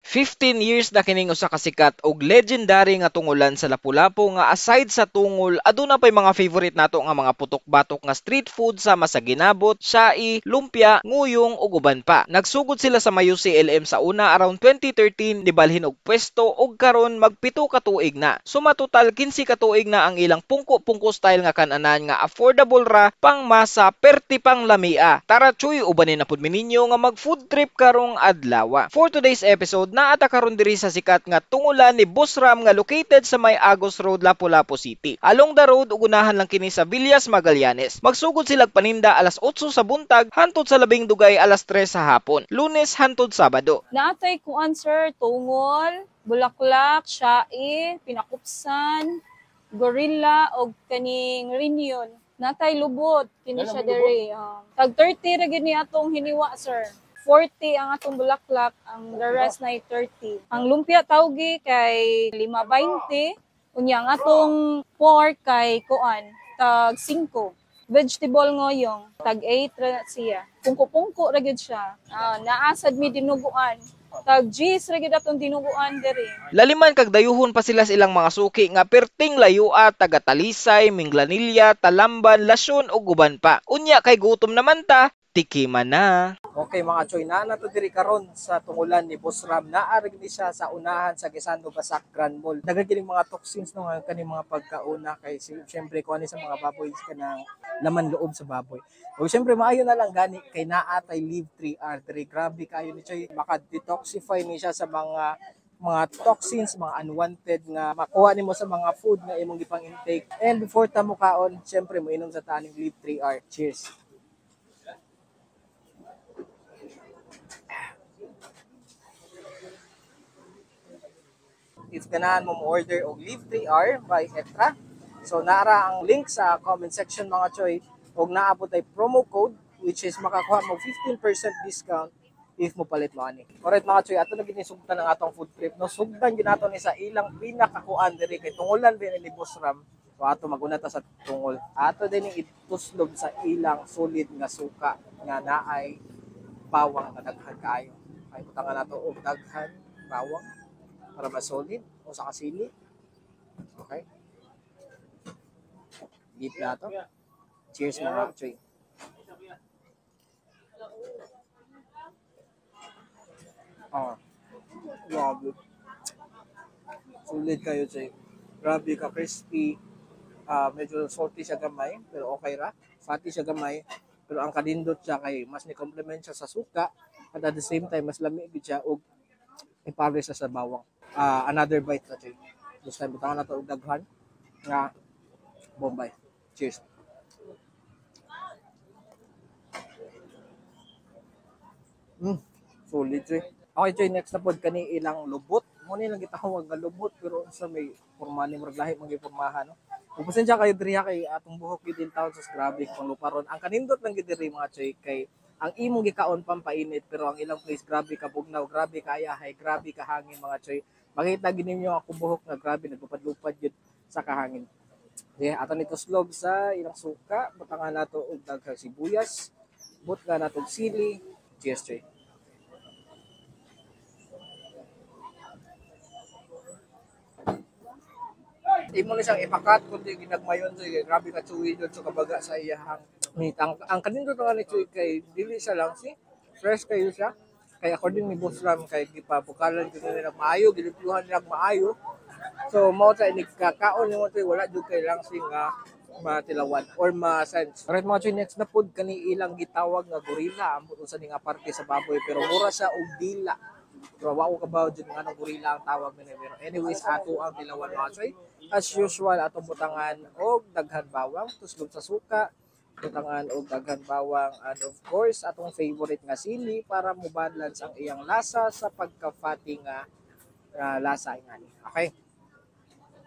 15 years na kining usa ka sikat og legendary nga tungolan sa Lapu-Lapu nga aside sa tungol, aduna pay mga favorite nato nga mga putok-batok nga street food sama sa ginabot, syai, lumpia, nguyong ug uban pa. Nagsugod sila sa Mayo CLM sa una around 2013 nibalhin og pwesto ug karon magpito ka tuig na. Suma total 15 ka tuig na ang ilang pungko-pungko style nga kan-anan nga affordable ra pang masa perti pang lamia. Tara chuy ubanin na pud mi ninyo nga mag food trip karong adlaw. For today's episode naata karon diri sa sikat nga tungulan ni Boss Ram nga located sa May Agos Road, Lapu-Lapu City. Along the road ug unahan lang kini sa Villas Magallanes. Magsugod sila paninda alas 8 sa buntag hantod sa labing dugay alas 3 sa hapon. Lunes hantod Sabado. Naatay ko answer tungol, bulaklak, syai, pinakupsan, gorilla og kaning reunion. Natay lubot kini siya diri. Tag 30 ra gid ni atong hiniwa sir. 40 ang atong bulaklak, ang the rest na 30. Ang lumpia tawgi kay 5.20, unya ang atong pork kay kuan tag 5. Vegetable ngoyong tag 8 ra siya. Pungko-pungko ra gid siya. Naasad mi dinuguan. Tag G's ra gid atong dinuguan diri. Laliman kag dayuhon pa sila sa ilang mga suki nga perting layua, taga Talisay, Minglanilla, Talamban, Lasyon ug uban pa. Unya kay gutom naman ta, tikiman na. Okay mga choy, na to diri karon sa tungulan ni Boss Ram. Naarag ni siya sa unahan sa Gisando Basak Grand Mall. Nagagiling mga toxins no nga kani mga pagkauna kay syempre kuani sa mga baboy kanang laman loob sa baboy. O syempre maayo na lang gani kay naatay Live 3R. Grabe kayo ni choy, maka-detoxify ni siya sa mga toxins, mga unwanted nga makuha nimo sa mga food nga imong gipang intake. And before ta mo kaon, syempre mo inom sa taning Live 3R. Cheers. If ganahan mo order og Live 3R by Extra, so naara ang link sa comment section mga choy, og naabot ay promo code which is makakuha mo 15% discount if mo palit mo ani. Alright mga choy, ato na ginisugtan ang atong food trip. No, sugdan ginato ni sa ilang pinakakuan diri kay tungulan din ni Boss Ram. So ato maguna ta sa tungol. Ato din ituslog sa ilang solid nga suka nga naay bawang nga daghan kaayo. Ay butangan nato og daghan bawang para mas solid o sa kasili. Okay. Deep na ito. Cheers mga choy. Grabe. Solid kayo choy. Grabe ka, crispy. Medyo salty siya gamay, pero okay ra. Fatty siya gamay, pero ang kadindot siya kay mas ni-complement siya sa suka at at the same time mas lamig siya og ipare sa bawang. Another bite na choy. This time butangan na ito og daghan nga Bombay. Cheers. Solid choy. Okay choy, next na pod kani ilang lubot. Muna lang gitawag nga lubot pero sa may porma ni murag lahi man gipormahan no. Kung pasensya kayo diri kay atong buhok gid in town sa grabe kung luparon. Ang kanindot lang gid diri mga choy kay ang imong gikaon pampainit pero ang ilang place grabe ka bugnaw, grabe ka ayahay, grabe ka hangin mga choy. Makita gid ninyo ako buhok nga grabe nagpapad-lupad jud sa kahangin. Okay, ato nito slog sa ilang suka, butangan nato og daghang sibuyas, butga nato og sili. Cheers choy. Imo ni siyang ipakat kundi ginagmayon so grabe ka chuwi jud so kabaga sa iyahang meat. Ang kanindot nga ni chuwi kay dili siya lang si fresh kayo siya. Kay according ni Boss Ram kay gipabukalan jud nila maayo, gilipluhan nila maayo. So mao ta ini kakaon nimo to wala jud kay lang sing matilawan or ma-sense. Alright mga chuwi, next na pod kani ilang gitawag nga gorilla ambot unsa ni nga parte sa baboy pero mura siya og dila. Pero wa ko kabaw jud nga gorilla ang tawag ni pero anyways ato ang tilawan mga chuwi. As usual atong butangan og daghan bawang, tuslog sa suka, butangan og daghan bawang and of course atong favorite nga sili para mo balance ang iyang lasa sa pagka-fatty nga lasa ingani. Okay?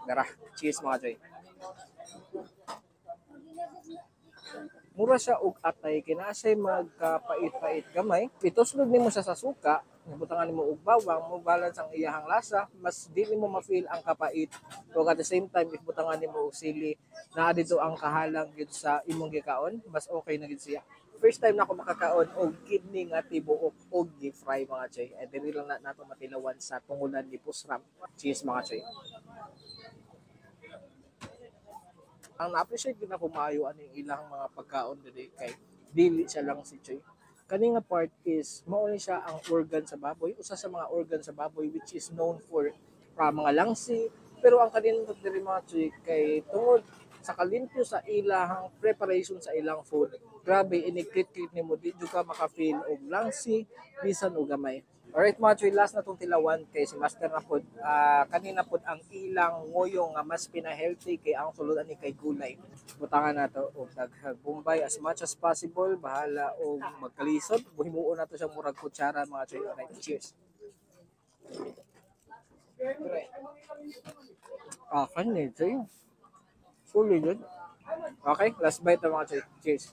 Dara, cheers mga choy. Mura siya og atay kinasay magkapait-pait gamay. Ituslog nimo siya sa suka, butangan nimo og bawang, mo balance ang iyahang lasa, mas dili mo ma-feel ang kapait. Pero at the same time if butangan nimo og sili, naa dito ang kahalang gid sa imong gikaon, mas okay na gid siya. first time na ako makakaon og kidney nga tibuok og gi-fry mga choy. And dili lang nato matilawan sa tungulan ni Pusram. Cheers mga choy. Ang na-appreciate ko na kumayo aning ilang mga pagkaon dili kay dili siya lang si choy. Kani nga part is mao ni siya ang organ sa baboy, usa sa mga organ sa baboy which is known for mga langsi. Pero ang kanindot diri mga choy kay tungod sa kalimpyo sa ilang preparation sa ilang food, grabe iniklit-klit nimo di jud ka maka-feel og langsi bisan og gamay. Alright mga choy, last na tong tilawan kay si Master na pod kanina pod ang ilang ngoyong nga mas pina-healthy kay ang sulod ani kay gulay. Butangan nato og daghan as much as possible, bahala og magkalisod, buhimuon nato siyang murag kutsara mga choy. Alright, cheers. Kanina choy. Fully good. Okay, last bite na mga choy. Cheers.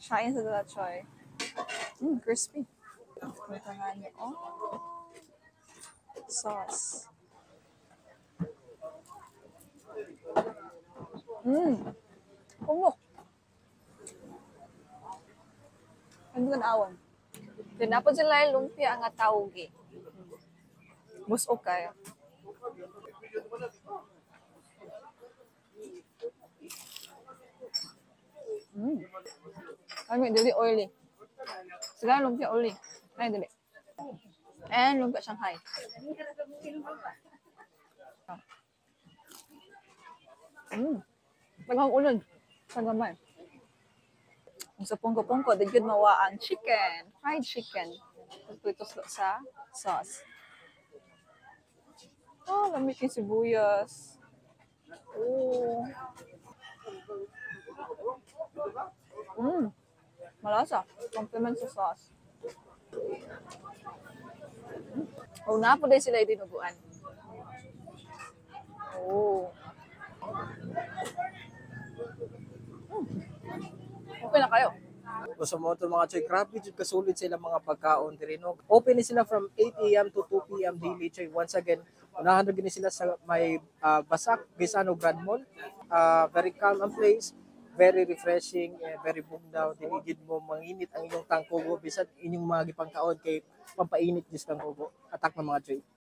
Shain sa dala, choy. Crispy. Tangan niyo, oh. Sauce. Kumok. Ano ka naawang? Tinapod sila yung lumpia nga tawgi. Musok kayo. Kami dili oily. Sila lumpia oily. Ay dili. And lumpia Shanghai. Tagang ulan. Tagamay. Ang sa pungko-pungko, di good mawa ang chicken. Fried chicken. Pagpitos sa sauce. Oh, lamig yung sibuyas. Oh. Malasa. Compliment sa sauce. Oh, napo din sila dinuguan. Oh. Okay na kayo. So mo to mga choy, grabe jud kasulit sila mga pagkaon diri no. Open ni sila from 8 AM to 2 PM daily choy. Once again, unahan gini sila sa may Basak, Gisano Grand Mall. Very calm ang place, very refreshing, very bugnaw. Dili gid mo manginit ang inyong tangkugo bisan inyong mga gipangkaon kay pampainit jud kang kugo. Atak ng mga choy.